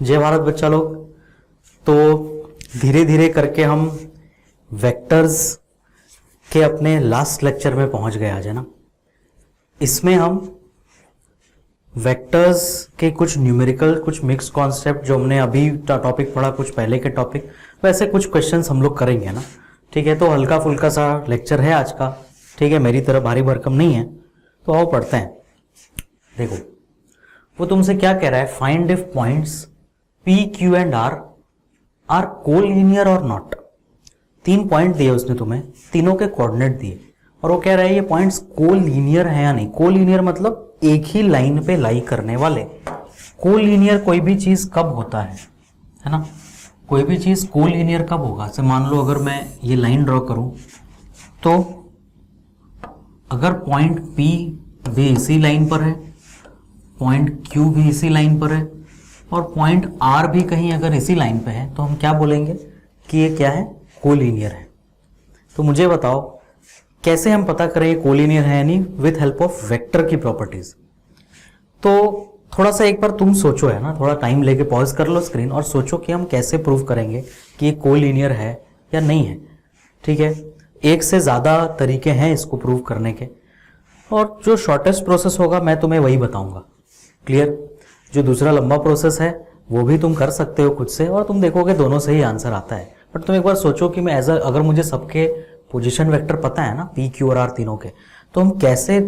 जय भारत बच्चा लोग। तो धीरे धीरे करके हम वेक्टर्स के अपने लास्ट लेक्चर में पहुंच गए आज, है ना। इसमें हम वेक्टर्स के कुछ न्यूमेरिकल, कुछ मिक्स कॉन्सेप्ट जो हमने अभी टॉपिक पढ़ा, कुछ पहले के टॉपिक, वैसे कुछ क्वेश्चंस हम लोग करेंगे ना। ठीक है, तो हल्का फुल्का सा लेक्चर है आज का। ठीक है, मेरी तरह भारी भरकम नहीं है। तो आओ पढ़ते हैं। देखो वो तुमसे क्या कह रहा है, find if points P, Q and R are collinear और नॉट। 3 पॉइंट दिए उसने तुम्हें, तीनों के कोऑर्डिनेट दिए और वो कह रहा है ये पॉइंट्स कोलिनियर है या नहीं। कोलिनियर मतलब एक ही लाइन पे लाई करने वाले। कोलिनियर कोई भी चीज कब होता है ना। कोई भी चीज कोलिनियर कब होगा। जैसे मान लो अगर मैं ये लाइन ड्रॉ करूं तो अगर पॉइंट P भी इसी लाइन पर है, पॉइंट Q भी इसी लाइन पर है और पॉइंट R भी कहीं अगर इसी लाइन पे है, तो हम क्या बोलेंगे कि ये क्या है, कोलिनियर है। तो मुझे बताओ कैसे हम पता करें ये कोलिनियर है या नहीं, विथ हेल्प ऑफ वेक्टर की प्रॉपर्टीज। तो थोड़ा सा एक बार तुम सोचो, है ना, थोड़ा टाइम लेके पॉज कर लो स्क्रीन और सोचो कि हम कैसे प्रूव करेंगे कि ये कोलिनियर है या नहीं है। ठीक है, एक से ज्यादा तरीके हैं इसको प्रूव करने के और जो शॉर्टेस्ट प्रोसेस होगा मैं तुम्हें वही बताऊंगा। क्लियर। जो दूसरा लंबा प्रोसेस है वो भी तुम कर सकते हो खुद से और तुम देखोगे दोनों से ही आंसर आता है। बट तुम एक बार सोचो कि मैं अगर मुझे सबके पोजीशन वेक्टर पता है ना, P, Q और R तीनों के, तो हम कैसे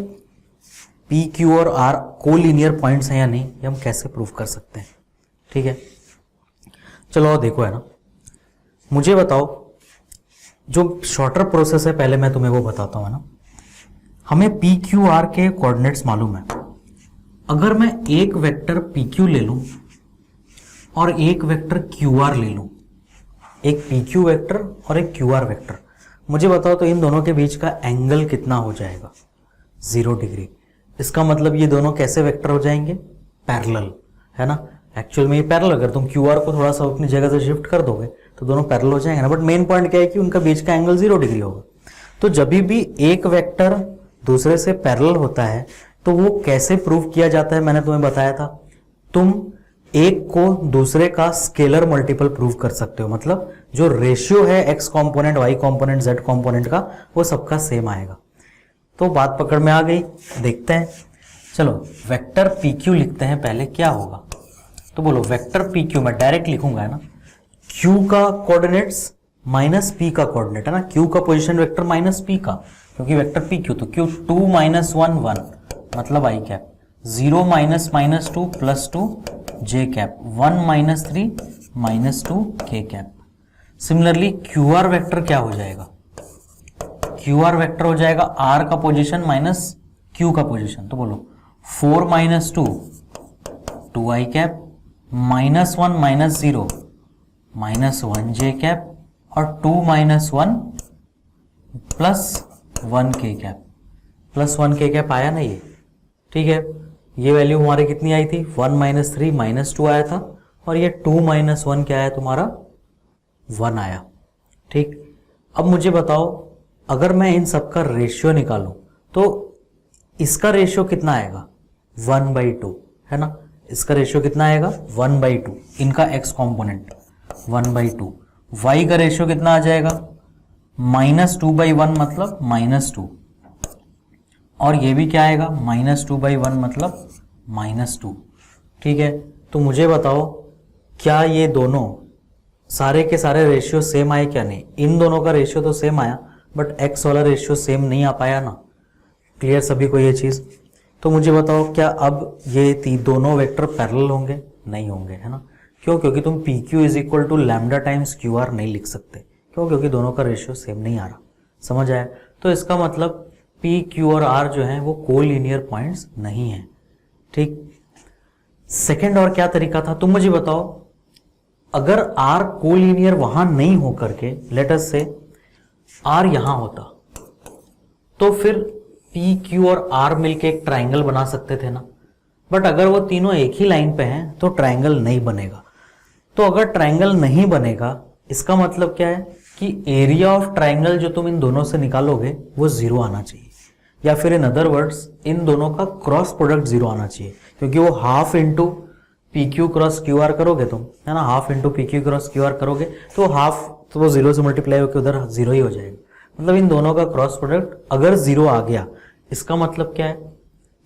P, Q और R कोलिनियर पॉइंट्स हैं या नहीं, ये हम कैसे प्रूव कर सकते हैं। ठीक है, चलो देखो, है ना, मुझे बताओ जो शॉर्टर प्रोसेस है पहले मैं तुम्हें वो बताता हूं, है ना। हमें P, Q, R के कोऑर्डिनेट्स मालूम है। अगर मैं एक वेक्टर PQ ले लूं और एक वेक्टर QR ले लूं, एक PQ वेक्टर और एक QR वेक्टर, मुझे बताओ तो इन दोनों के बीच का एंगल कितना हो जाएगा, 0 डिग्री। इसका मतलब ये दोनों कैसे वेक्टर हो जाएंगे, पैरेलल, है ना। एक्चुअल में ये पैरेलल, अगर तुम QR को थोड़ा सा अपनी जगह से शिफ्ट कर दोगे तो दोनों पैरेलल हो जाएंगे ना। बट मेन पॉइंट क्या है कि उनका बीच का एंगल 0 डिग्री होगा। तो जब भी एक वेक्टर दूसरे से पैरेलल होता है तो वो कैसे प्रूव किया जाता है, मैंने तुम्हें बताया था। तुम एक को दूसरे का स्केलर मल्टीपल प्रूव कर सकते हो, मतलब जो रेशियो है x component, y component, z component का, वो सबका सेम आएगा। तो बात पकड़ में आ गई, देखते हैं। चलो वेक्टर PQ लिखते हैं पहले, क्या होगा। तो बोलो वेक्टर PQ, मैं डायरेक्ट लिखूंगा, है ना। Q का कोऑर्डिनेट्स माइनस P का कोऑर्डिनेट, है ना। Q का पोजीशन वेक्टर माइनस P का, क्योंकि वेक्टर PQ, तो Q 2 - 1 1 मतलब I cap, 0 - -2 +2 J cap, 1 - 3 -2 K cap. Similarly QR vector क्या हो जाएगा, QR वेक्टर हो जाएगा R का पोजीशन माइनस Q का पोजीशन। तो बोलो 4 - 2 2I कैप, -1 - 0 -1 J कैप और 2 - 1 +1 K कैप, +1 K कैप आया ना ये। ठीक है, ये वैल्यू हमारी कितनी आई थी, 1 - 3 -2 आया था और ये 2 - 1 क्या आया तुम्हारा, 1 आया। ठीक, अब मुझे बताओ अगर मैं इन सब का रेशियो निकालूं तो इसका रेशियो कितना आएगा, 1/2, है ना। इसका रेशियो कितना आएगा, 1/2, इनका x कंपोनेंट 1/2। y का रेशियो कितना आ जाएगा, -2/1 मतलब -2, और ये भी क्या आएगा, -2/1 मतलब -2। ठीक है, तो मुझे बताओ क्या ये दोनों सारे के सारे रेशियो सेम आए क्या, नहीं। इन दोनों का रेशियो तो सेम आया बट x वाला रेशियो सेम नहीं आ पाया ना। क्लियर सभी को ये चीज। तो मुझे बताओ क्या अब ये दोनों वेक्टर पैरेलल होंगे, नहीं होंगे, है ना। क्यों, क्योंकि तुम PQ = लैम्डा टाइम्स QR नहीं लिख सकते। क्यों, क्योंकि दोनों का रेशियो सेम नहीं आ रहा। समझ आया। तो इसका मतलब P, Q और R जो है वो कोलिनियर पॉइंट्स नहीं है। ठीक, सेकंड और क्या तरीका था, तुम मुझे बताओ अगर R कोलिनियर वहां नहीं हो करके, लेट अस से R यहां होता, तो फिर P, Q और R मिलके एक ट्राइंगल बना सकते थे ना। बट अगर वो तीनों एक ही लाइन पे हैं तो ट्राइंगल नहीं बनेगा। तो अगर ट्राइंगल नहीं बनेगा इसका मतलब क्या है कि एरिया ऑफ ट्राइंगल जो तुम इन दोनों से निकालोगे वो 0 आना चाहिए, या फिर इन अदर वर्ड्स इन दोनों का क्रॉस प्रोडक्ट 0 आना चाहिए, क्योंकि वो half into P Q cross Q R करोगे तुम, है ना, half into P Q cross Q R करोगे तो हाफ तो वो जीरो से मल्टीप्लाई होकर उधर जीरो ही हो जाएगा। मतलब इन दोनों का क्रॉस प्रोडक्ट अगर जीरो आ गया इसका मतलब क्या है,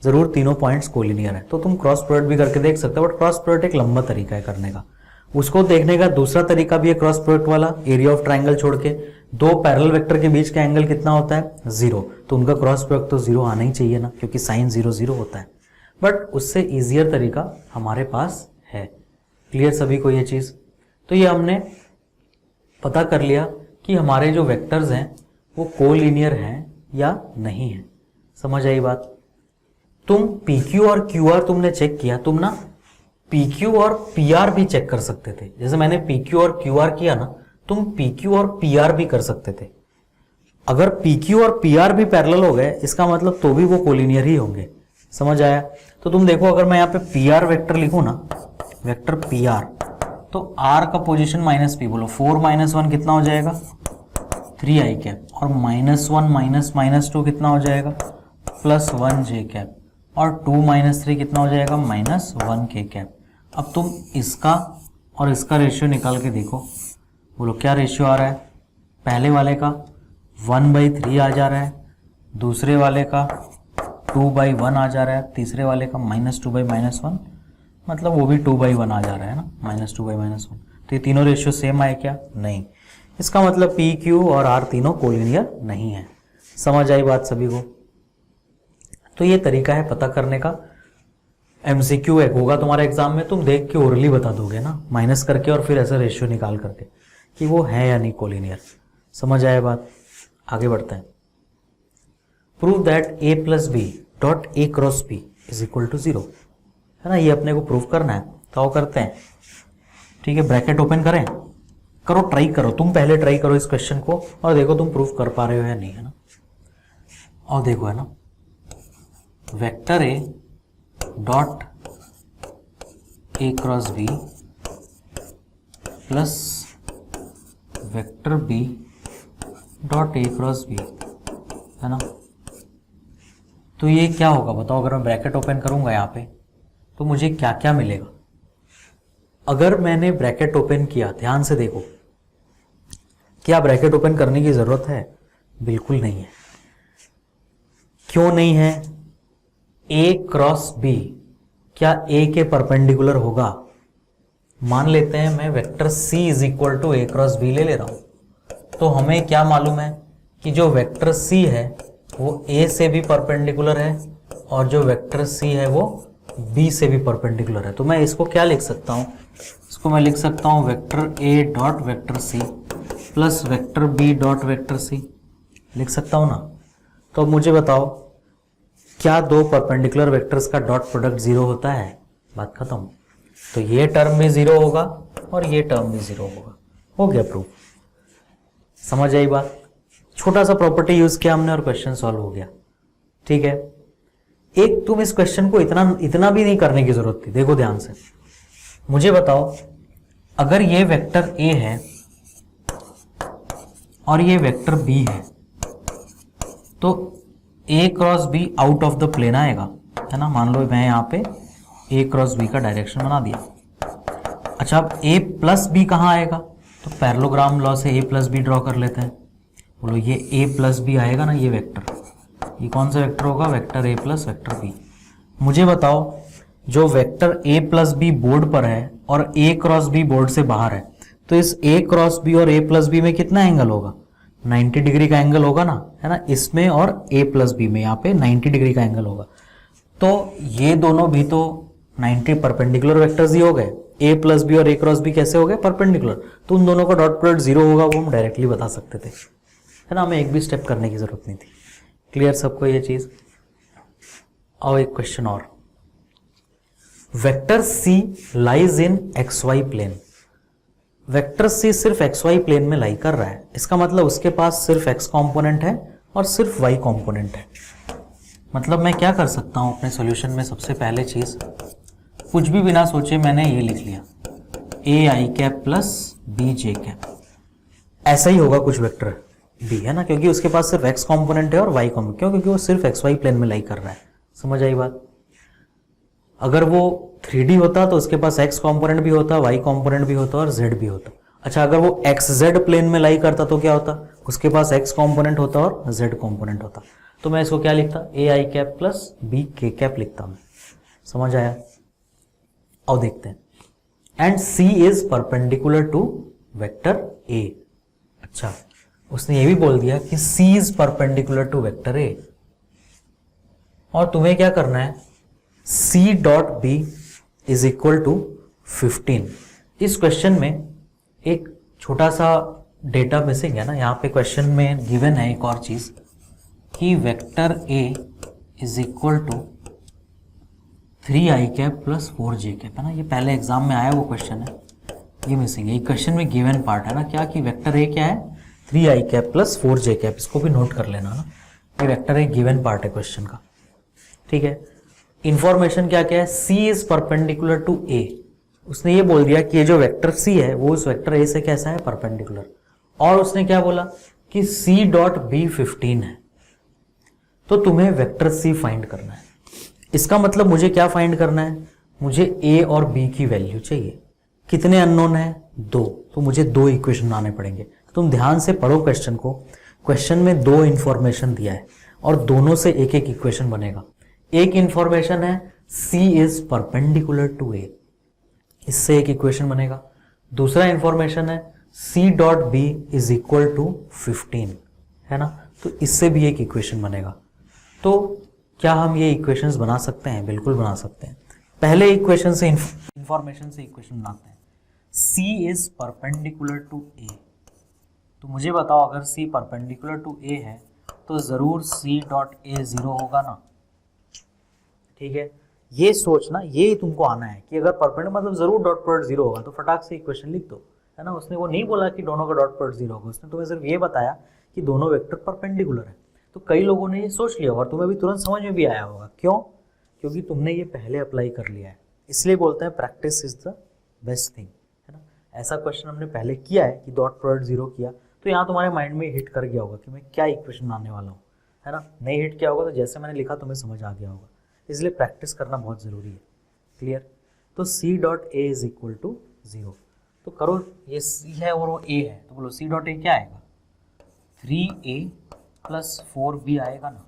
जरूर तीनों पॉइंट्स कोलिनियर है। तो तुम क्रॉस प्रोडक्ट भी करके देख सकते हो, बट क्रॉस प्रोडक्ट एक लंबा तरीका है करने का। उसको देखने का दूसरा तरीका भी है क्रॉस प्रोडक्ट वाला, एरिया ऑफ ट्राइंगल छोड़ के दो पैरेलल वेक्टर के बीच का एंगल कितना होता है, जीरो, तो उनका क्रॉस प्रोडक्ट तो जीरो आना ही चाहिए ना, क्योंकि साइन जीरो जीरो होता है। बट उससे इजियर तरीका हमारे पास है। क्लियर सभी को ये चीज? तो ये हमने पता कर लिया कि हमारे जो वेक्टर्स हैं वो कोलिनियर हैं या नहीं है। समझ आई बात? तुम PQ और QR तुमने चेक किया, तुम ना PQ और PR भी चेक कर सकते थे। जैसे मैंने PQ और QR किया ना, तुम PQ और PR भी कर सकते थे। अगर PQ और PR भी पैरेलल हो गए इसका मतलब तो भी वो कोलिनियर ही होंगे। समझ आया? तो तुम देखो, अगर मैं यहाँ पे PR वेक्टर लिखूं ना, वेक्टर PR, तो R का पोजीशन माइनस P, बोलो 4 - 1 कितना हो जाएगा, 3i कैप, और -1 -2 कितना हो जाएगा, +1j कैप, और 2 - 3 कितना हो जाएगा, -1k कैप। अब तुम इसका और इसका रेशियो निकाल के देखो, बोलो क्या रेशियो आ रहा है। पहले वाले का 1/3 आ जा रहा है, दूसरे वाले का 2/1 आ जा रहा है, तीसरे वाले का -2/-1, मतलब वो भी 2/1 आ जा रहा है ना, -2/-1। तो ये तीनों रेशियो सेम आए क्या? नहीं। इसका मतलब P, Q और R तीनों कोलिनियर नहीं है। समझ आई बात सभी को? तो ये तरीका है पता करने का। MCQ एक होगा तुम्हारे एग्जाम में, तुम देख के ओरली बता दोगे ना, माइनस करके और फिर ऐसा रेशियो निकाल करके कि वो है या नहीं कोलिनियर। समझ आया बात? आगे बढ़ते हैं। Prove that A + B dot A cross B is equal to 0, है ना, ये अपने को प्रूव करना है। तो करते हैं, ठीक है, ब्रैकेट ओपन करें, करो, ट्राई करो, तुम पहले ट्राई करो इस क्वेश्चन को और देखो तुम प्रूव कर पा रहे हो या नहीं, है ना। और देखो, है ना, vector A dot A cross B plus vector B dot A cross B, है ना। तो ये क्या होगा बताओ, अगर मैं ब्रैकेट ओपन करूंगा यहाँ पे तो मुझे क्या क्या मिलेगा। अगर मैंने ब्रैकेट ओपन किया, ध्यान से देखो, क्या ब्रैकेट ओपन करने की जरूरत है? बिल्कुल नहीं है। क्यों नहीं है? A क्रॉस B क्या A के परपेंडिकुलर होगा? मान लेते हैं मैं vector C is equal to A cross B ले रहा हूं, तो हमें क्या मालूम है कि जो वेक्टर C है वो A से भी परपेंडिकुलर है और जो वेक्टर C है वो B से भी परपेंडिकुलर है। तो मैं इसको क्या लिख सकता हूं? इसको मैं लिख सकता हूं vector A dot vector C plus vector B dot vector C, लिख सकता हूं ना। तो अब मुझे बताओ, क्या दो परपेंडिकुलर वेक्टर्स का डॉट प्रोडक्ट 0 होता है? बात खत्म। तो ये टर्म भी 0 होगा और ये टर्म भी 0 होगा। हो गया प्रूफ। समझ आई बात? छोटा सा प्रॉपर्टी यूज किया हमने और क्वेश्चन सॉल्व हो गया। ठीक है, एक तुम इस क्वेश्चन को इतना भी नहीं करने की जरूरत थी। देखो ध्यान से, मुझे बताओ, अगर ये वेक्टर A है और ये वेक्टर B है तो A cross B out of the plane आएगा, है ना। मान लो मैं यहाँ पे A क्रॉस B का डायरेक्शन बना दिया। अच्छा, अब A प्लस B कहाँ आएगा? तो पैरेललोग्राम लॉ से A प्लस B ड्रॉ कर लेते हैं। बोलो ये A प्लस B आएगा ना, ये वेक्टर, ये कौन सा वेक्टर होगा? Vector A plus vector B। मुझे बताओ, जो vector A plus B board पर है और A क्रॉस B बोर्ड से बाहर है, तो इस A क्रॉस B और A प्लस B में कितना एंगल होगा? 90 डिग्री का एंगल होगा ना, है ना। इसमें और A प्लस B में यहाँ पे 90 डिग्री का एंगल होगा। तो ये दोनों भी तो 90 परपेंडिकुलर वेक्टर्स ही हो गए। A प्लस B और A क्रॉस B कैसे हो गए? परपेंडिकुलर। तो उन दोनों का डॉट प्रोडक्ट 0 होगा, वो हम डायरेक्टली बता सकते थे, है ना। हमें एक भी स्टेप करने की जरूरत नहीं थी। क्लियर सबको ये चीज? और एक क्वेश्चन और, vector C lies in XY plane. Vector C सिर्फ XY प्लेन में लाई कर रहा है, इसका मतलब उसके पास सिर्फ X कंपोनेंट है और सिर्फ Y कंपोनेंट है। मतलब मैं क्या कर सकता हूं अपने सॉल्यूशन में? सबसे पहले चीज, कुछ भी बिना सोचे मैंने ये लिख लिया, AI cap plus BJ cap. ऐसा ही होगा कुछ वेक्टर B, है ना, क्योंकि उसके पास सिर्फ X कंपोनेंट है और Y कंपोनेंट। क्यों? क्योंकि वो सिर्फ XY प्लेन में लाई कर रहा है। समझ आई बात? अगर वो 3D होता तो उसके पास x कंपोनेंट भी होता, y कंपोनेंट भी होता और z भी होता। अच्छा, अगर वो xz प्लेन में लाई करता तो क्या होता, उसके पास x कंपोनेंट होता और z कंपोनेंट होता। तो मैं इसको क्या लिखता, a i cap plus b k cap लिखता मैं। समझ आया? अब देखते हैं, and c is perpendicular to vector a। अच्छा, उसने ये भी बोल दिया कि c is perpendicular to vector a, और तुम्हें क्या करना है, c dot b is equal to 15। इस क्वेश्चन में एक छोटा सा डेटा मिसिंग है ना, यहाँ पे क्वेश्चन में गिवन है एक और चीज कि vector a is equal to 3i cap plus 4j cap, है ना। ये पहले एग्जाम में आया वो क्वेश्चन है, ये मिसिंग है। ये क्वेश्चन में गिवन पार्ट है ना क्या, कि वेक्टर a क्या है, 3i cap plus 4j cap. इसको भी नोट कर लेना ना, ये वेक्टर a गिवन पार्ट है क्वेश्चन का, ठीक है। इंफॉर्मेशन क्या क्या है, c is perpendicular to a। उसने ये बोल दिया कि ये जो वेक्टर c है वो उस वेक्टर a से कैसा है, परपेंडिकुलर। और उसने क्या बोला कि c डॉट b 15 है। तो तुम्हें वेक्टर c फाइंड करना है। इसका मतलब मुझे क्या फाइंड करना है, मुझे a और b की वैल्यू चाहिए। कितने अननोन है, 2। तो मुझे 2 इक्वेशन लाने पड़ेंगे। तुम ध्यान से पढ़ो क्वेश्चन को। क्वेश्चन में 2 इंफॉर्मेशन दिया है और दोनों से एक एक इक्वेशन बनेगा। एक इंफॉर्मेशन है c is perpendicular to a, इससे एक इक्वेशन बनेगा। दूसरा इंफॉर्मेशन है c dot b is equal to 15, है ना। तो इससे भी एक इक्वेशन बनेगा। तो क्या हम ये इक्वेशंस बना सकते हैं? बिल्कुल बना सकते हैं। पहले इक्वेशन से इंफॉर्मेशन से इक्वेशन बनाते हैं। c is perpendicular to a, तो मुझे बताओ अगर c परपेंडिकुलर टू a है तो जरूर c डॉट a 0 होगा ना, ठीक है। ये सोचना, ये तुमको आना है कि अगर परपेंडिकुलर मतलब जरूर डॉट प्रोडक्ट 0 होगा, तो फटाक से इक्वेशन लिख दो, है ना। उसने वो नहीं बोला कि दोनों का डॉट प्रोडक्ट 0 होगा, उसने तुम्हें सिर्फ ये बताया कि दोनों वेक्टर परपेंडिकुलर है। तो कई लोगों ने ये सोच लिया और तुम्हें भी तुरंत समझ में भी आया होगा। क्यों? क्योंकि तुमने ये पहले अप्लाई कर लिया है। इसलिए बोलते हैं practice is the best thing, है ना। ऐसा क्वेश्चन हमने पहले किया है कि डॉट प्रोडक्ट 0 किया, तो यहाँ तुम्हारे माइंड में हिट कर गया होगा कि मैं क्या इक्वेशन बनाने वाला हूँ, है ना। नहीं हिट किया होगा तो जैसे मैंने लिखा तुम्हें समझ आ गया होगा। इसलिए प्रैक्टिस करना बहुत ज़रूरी है। क्लियर? तो c dot a is equal to 0। तो करो, ये c है और वो a है, तो बोलो c डॉट a क्या आएगा, 3a प्लस 4b आएगा ना।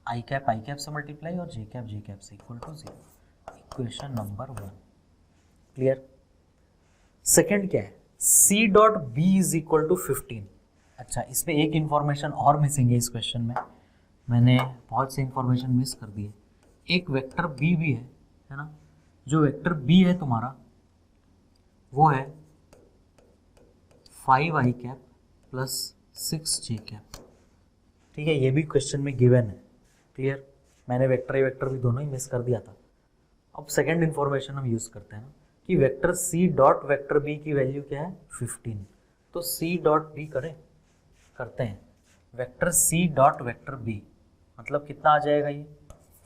i कैप से मल्टीप्लाई और j कैप से equal to 0। Equation number 1। Clear? Second क्या है, c dot b is equal to 15। अच्छा, इसमें एक इंफॉर्मेशन और मिसिंग है इस क्वेश्चन में। मैंने बहुत सी इंफॉर्मेशन मिस कर दी है। एक वेक्टर b भी है ना। जो वेक्टर b है तुम्हारा वो है 5i cap plus 6j cap, ठीक है। ये भी क्वेश्चन में गिवन है। क्लियर? मैंने वेक्टर ए वेक्टर भी दोनों ही मिस कर दिया था। अब सेकंड इंफॉर्मेशन हम यूज करते हैं ना कि vector c dot vector b की वैल्यू क्या है, 15। तो c डॉट b करते हैं। Vector c dot vector b मतलब कितना आ जाएगा, ये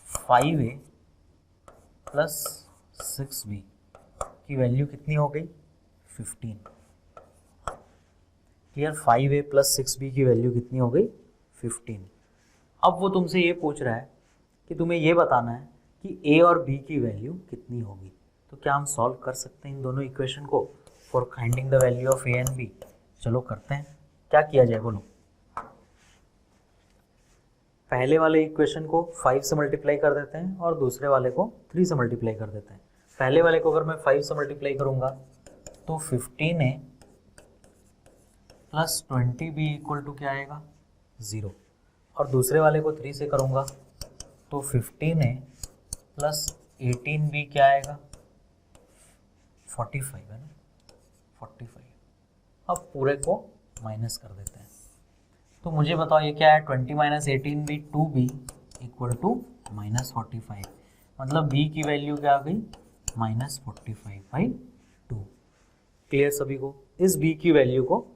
5a प्लस 6b की वैल्यू कितनी हो गई, 15। क्लियर? 5a प्लस 6b की वैल्यू कितनी हो गई, 15। अब वो तुमसे ये पूछ रहा है कि तुम्हें ये बताना है कि a और b की वैल्यू कितनी होगी। तो क्या हम सॉल्व कर सकते हैं इन दोनों इक्वेशन को for finding the value of a and b? चलो करते हैं। क्या किया जाए बोलो। पहले वाले इक्वेशन को 5 से मल्टीप्लाई कर देते हैं और दूसरे वाले को 3 से मल्टीप्लाई कर देते हैं। पहले वाले को अगर मैं 5 से मल्टीप्लाई करूंगा तो 15a plus 20b equal to क्या आएगा, 0। और दूसरे वाले को 3 से करूंगा तो 15a प्लस 18b क्या आएगा, 45, है ना, 45। अब पूरे को माइनस कर देते हैं। तो मुझे बताओ ये क्या है, 20 minus 18b 2b equal to minus 45। मतलब b की वैल्यू क्या आ गई, माइनस 45/2। क्लियर सभी को? इस b की वैल्यू को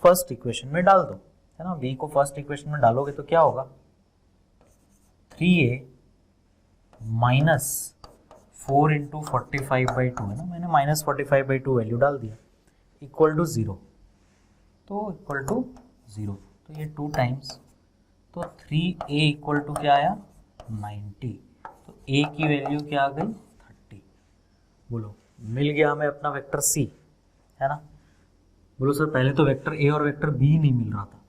फर्स्ट इक्वेशन में डाल दो, है ना। b को फर्स्ट इक्वेशन में डालोगे तो क्या होगा, 3a माइनस 4 इंटू 45/2, है ना। मैंने माइनस 45/2 वैल्यू डाल दिया, इक्वल टू 0। तो इक्वल टू 0, तो ये 2 टाइम्स, तो 3a इक्वल टू क्या आया, 90। तो a की वैल्यू क्या आ गई, 30। बोलो मिल गया हमें अपना वेक्टर सी, है ना। बोलो सर पहले तो वेक्टर ए और वेक्टर बी नहीं मिल रहा था,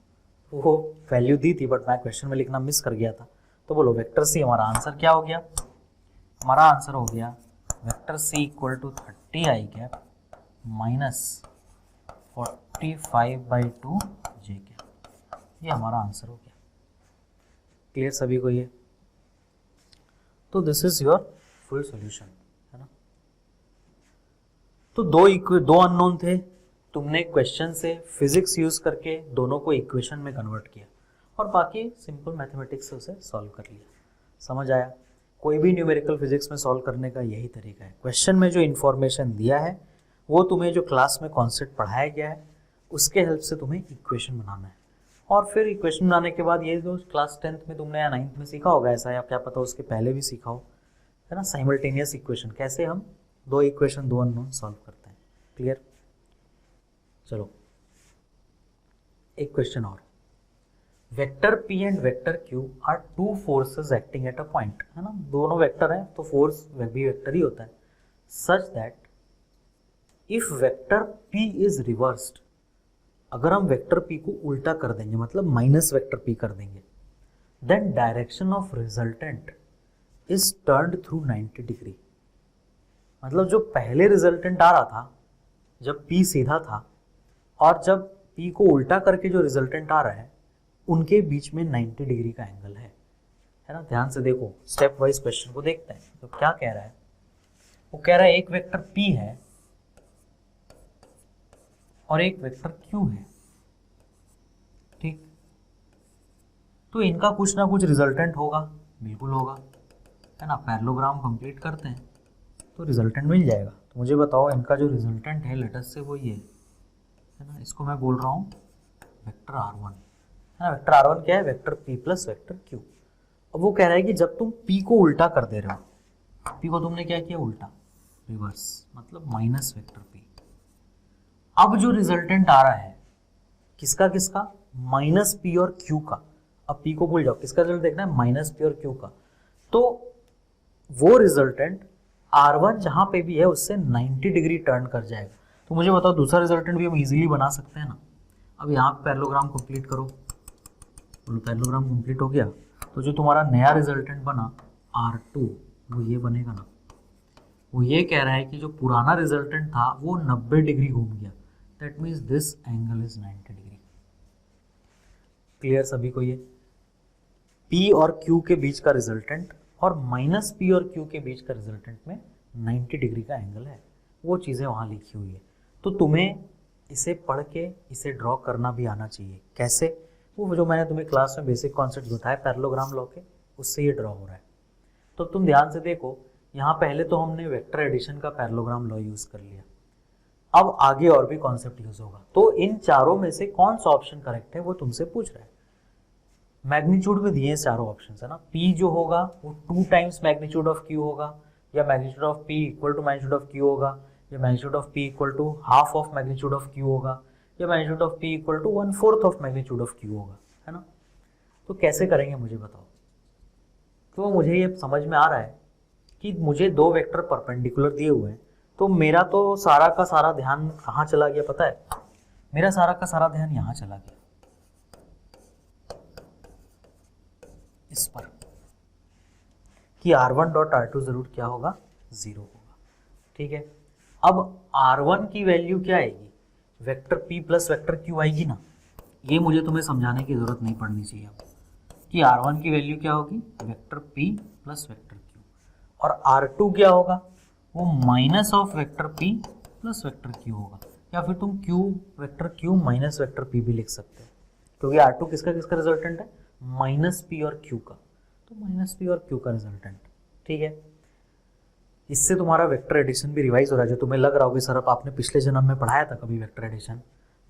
वो वैल्यू दी थी बट मैं क्वेश्चन में लिखना मिस कर गया था। तो बोलो वेक्टर सी हमारा आंसर क्या हो गया, हमारा आंसर हो गया vector c equal to 30 i cap minus 45/2 j cap, ये हमारा आंसर हो गया। क्लियर सभी को ये? तो this is your full solution, है ना। तो दो अननोन थे, तुमने क्वेश्चन से फिजिक्स यूज करके दोनों को इक्वेशन में कन्वर्ट किया और बाकी सिंपल मैथमेटिक्स से उसे सॉल्व कर लिया। समझ आया? कोई भी न्यूमेरिकल फिजिक्स में सॉल्व करने का यही तरीका है, क्वेश्चन में जो इन्फॉर्मेशन दिया है वो तुम्हें जो क्लास में कॉन्सेप्ट पढ़ाया गया है उसके हेल्प से तुम्हें इक्वेशन बनाना है, और फिर इक्वेशन बनाने के बाद ये जो क्लास 10th में तुमने या 9th में सीखा होगा ऐसा, या क्या पता उसके पहले भी सीखा हो, है ना, साइमल्टेनियस इक्वेशन, कैसे हम दो इक्वेशन दो अननोन सॉल्व करते हैं। क्लियर? चलो एक क्वेश्चन और, vector P and vector Q are two forces acting at a point, है ना, दोनों वेक्टर हैं तो फोर्स भी वेक्टर ही होता है, such that if vector P is reversed, अगर हम वेक्टर P को उल्टा कर देंगे मतलब माइनस वेक्टर P कर देंगे, then direction of resultant is turned through 90 degree. मतलब जो पहले रिजल्टेंट आ रहा था जब P सीधा था और जब P को उल्टा करके जो रिजल्टेंट आ रहा है उनके बीच में 90 डिग्री का एंगल है ना। ध्यान से देखो, स्टेप वाइज क्वेश्चन को देखते हैं। तो क्या कह रहा है, वो कह रहा है एक वेक्टर P है और एक वेक्टर Q है, ठीक। तो इनका कुछ ना कुछ रिजल्टेंट होगा, बिल्कुल होगा, है ना। पैरेललोग्राम कंप्लीट करते हैं तो रिजल्टेंट मिल जाएगा। तो मुझे बताओ इनका जो रिजल्टेंट है लेटस से वो ये है ना, इसको मैं बोल रहा हूँ वेक्टर R1, है ना। वेक्टर R1 क्या है, vector P plus vector Q। अब वो कह रहा है कि जब तुम P को उल्टा कर दे रहे हो, P को तुमने क्या किया उल्टा, रिवर्स, मतलब माइनस वेक्टर P। अब जो रिजल्टेंट आ रहा है किसका किसका, माइनस P और Q का। अब P को भूल जाओ, किसका रिजल्ट देखना है, माइनस P और Q का। तो वो रिजल्टेंट R1 जहां पे भी है उससे 90 डिग्री टर्न कर जाएगा। तो मुझे बताओ दूसरा रिजल्टेंट भी हम इजीली बना सकते हैं ना। अब यहाँ पे पैरेललोग्राम कंप्लीट करो, बोलो पैरेललोग्राम कंप्लीट हो गया, तो जो तुम्हारा नया रिजल्टेंट बना R2 वो ये बनेगा ना। वो ये कह रहा है कि जो पुराना रिजल्टेंट था वो 90 डिग्री घूम गया, that means this angle is 90 degree. Clear सभी को ये? P और Q के बीच का रिजल्टेंट और माइनस P और Q के बीच का रिजल्टेंट में 90 डिग्री का एंगल है, वो चीज़ें वहाँ लिखी हुई है। तो तुम्हें इसे पढ़ के इसे ड्रॉ करना भी आना चाहिए। कैसे? वो जो मैंने तुम्हें क्लास में बेसिक कॉन्सेप्ट बताया पैरेललोग्राम लॉ के, उससे ये ड्रॉ हो रहा है। तो तुम ध्यान से देखो, यहाँ पहले तो हमने वेक्टर एडिशन का पैरेललोग्राम लॉ यूज़ कर लिया, अब आगे और भी कॉन्सेप्ट यूज होगा। तो इन चारों में से कौन सा ऑप्शन करेक्ट है वो तुमसे पूछ रहा है। मैग्नीट्यूड में दिए चारों ऑप्शन है ना। P जो होगा वो 2 टाइम्स मैग्नीट्यूड ऑफ Q होगा, या magnitude of P equal to magnitude of Q होगा, या magnitude of P equal to half of magnitude of Q होगा, या magnitude of P equal to 1/4 of magnitude of Q होगा, है ना। तो कैसे करेंगे मुझे बताओ। तो मुझे ये समझ में आ रहा है कि मुझे दो वेक्टर परपेंडिकुलर दिए हुए हैं, तो मेरा तो सारा का सारा ध्यान कहाँ चला गया पता है, मेरा सारा का सारा ध्यान यहाँ चला गया, इस पर, कि R1 डॉट R2 जरूर क्या होगा, 0 होगा। ठीक है, अब R1 की वैल्यू क्या आएगी, vector P plus vector Q आएगी ना। ये मुझे तुम्हें समझाने की जरूरत नहीं पड़नी चाहिए अब, कि R1 की वैल्यू क्या होगी, vector P plus vector Q, और R2 क्या होगा, वो minus of vector P plus vector Q होगा, या फिर तुम Q vector Q minus vector P भी लिख सकते हो, क्योंकि R2 किसका किसका रिजल्टेंट है, माइनस P और Q का, तो माइनस P और Q का रिजल्टेंट। ठीक है, इससे तुम्हारा वेक्टर एडिशन भी रिवाइज हो रहा है। जो तुम्हें लग रहा होगा सर अब आपने पिछले जन्म में पढ़ाया था कभी वेक्टर एडिशन,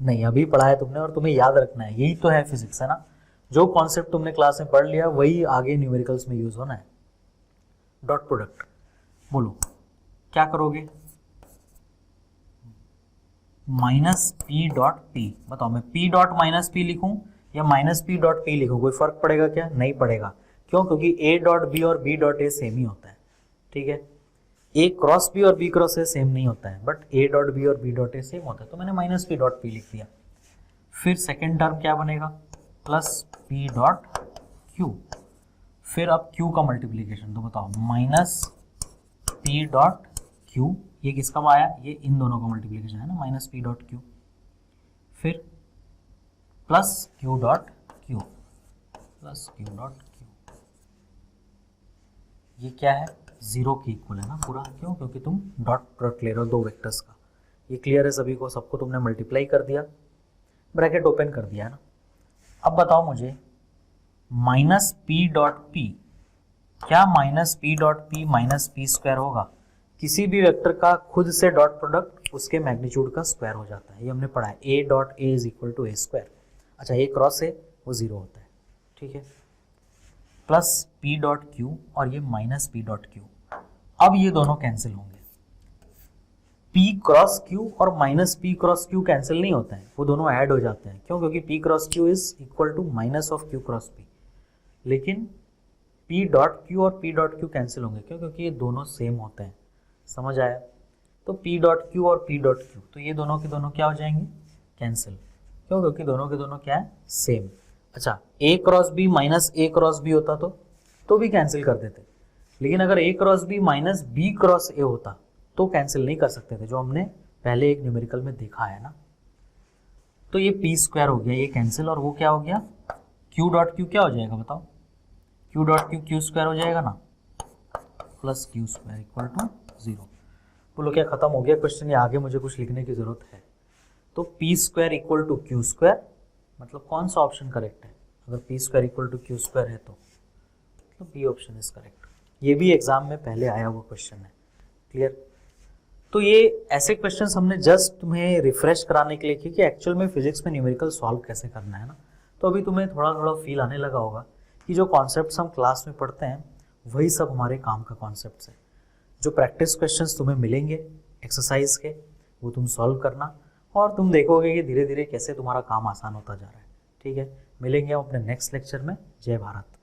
नहीं अभी पढ़ाया तुमने, और तुम्हें याद रखना है, यही तो है फिजिक्स, है ना। जो कॉन्सेप्ट तुमने क्लास में पढ़ लिया वही आगे न्यूमेरिकल्स में यूज होना है। डॉट प्रोडक्ट, बोलो क्या करोगे, माइनस P डॉट P, बताओ मैं P डॉट माइनस P लिखूं या माइनस P डॉट P लिखूं, कोई फर्क पड़ेगा क्या, नहीं पड़ेगा। क्यों, क्योंकि A डॉट B और B डॉट A सेम ही होता है। ठीक है, ए क्रॉस बी और बी क्रॉस ए सेम नहीं होता है, बट ए डॉट बी और बी डॉट ए सेम होता है, तो मैंने माइनस पी डॉट पी लिख दिया। फिर सेकेंड टर्म क्या बनेगा, प्लस पी डॉट क्यू। फिर अब क्यू का मल्टीप्लीकेशन, तो बताओ माइनस पी डॉट क्यू, ये किसका आया, ये इन दोनों का मल्टीप्लीकेशन है ना, माइनस पी डॉट क्यू। फिर plus Q dot Q, plus Q dot Q. ये क्या है, जीरो की इक्वल है ना पूरा, क्यों, क्योंकि तुम डॉट प्रोडक्ट ले रहे हो दो वेक्टर्स का। ये क्लियर है सभी को, सबको तुमने मल्टीप्लाई कर दिया, ब्रैकेट ओपन कर दिया है ना। अब बताओ मुझे माइनस पी डॉट पी, क्या minus p dot p minus p square होगा? किसी भी वेक्टर का खुद से डॉट प्रोडक्ट उसके मैग्नीट्यूड का स्क्वायर हो जाता है, ये हमने पढ़ा है, a dot a is equal to a square. अच्छा, ए क्रॉस ए वो जीरो होता है, ठीक है। प्लस पी डॉट क्यू और ये माइनस पी डॉट क्यू, अब ये दोनों कैंसिल होंगे। P क्रॉस Q और minus P cross Q cancel नहीं होता है, वो दोनों ऐड हो जाते हैं, क्यों, क्योंकि P cross Q is equal to minus of Q cross P। लेकिन P डॉट Q और P डॉट Q कैंसिल होंगे, क्यों, क्योंकि ये दोनों सेम होते हैं। समझ आया? तो P डॉट Q और P डॉट Q, तो ये दोनों के दोनों क्या हो जाएंगे, कैंसिल, क्यों, क्योंकि दोनों के दोनों क्या है, सेम। अच्छा, A cross B minus A cross B होता तो भी कैंसिल कर देते, लेकिन अगर A cross B minus B cross A होता तो कैंसिल नहीं कर सकते थे, जो हमने पहले एक न्यूमेरिकल में देखा है ना। तो ये पी स्क्वायर हो गया, ये कैंसिल, और वो क्या हो गया, क्यू डॉट क्यू क्या हो जाएगा बताओ, q dot q q square हो जाएगा ना, plus q square equal to zero. बोलो क्या खत्म हो गया क्वेश्चन, या आगे मुझे कुछ लिखने की जरूरत है? तो p square equal to q square, मतलब कौन सा ऑप्शन करेक्ट है? अगर p square equal to q square है तो बी ऑप्शन इज करेक्ट। ये भी एग्जाम में पहले आया हुआ क्वेश्चन है, क्लियर? तो ये ऐसे क्वेश्चंस हमने जस्ट तुम्हें रिफ्रेश कराने के लिए किए कि एक्चुअल में फिजिक्स में न्यूमेरिकल सॉल्व कैसे करना है ना। तो अभी तुम्हें थोड़ा थोड़ा फील आने लगा होगा कि जो कॉन्सेप्ट्स हम क्लास में पढ़ते हैं वही सब हमारे काम का कॉन्सेप्ट्स है। जो प्रैक्टिस क्वेश्चंस तुम्हें मिलेंगे एक्सरसाइज के, वो तुम सॉल्व करना, और तुम देखोगे कि धीरे धीरे कैसे तुम्हारा काम आसान होता जा रहा है। ठीक है, मिलेंगे हम अपने नेक्स्ट लेक्चर में। जय भारत।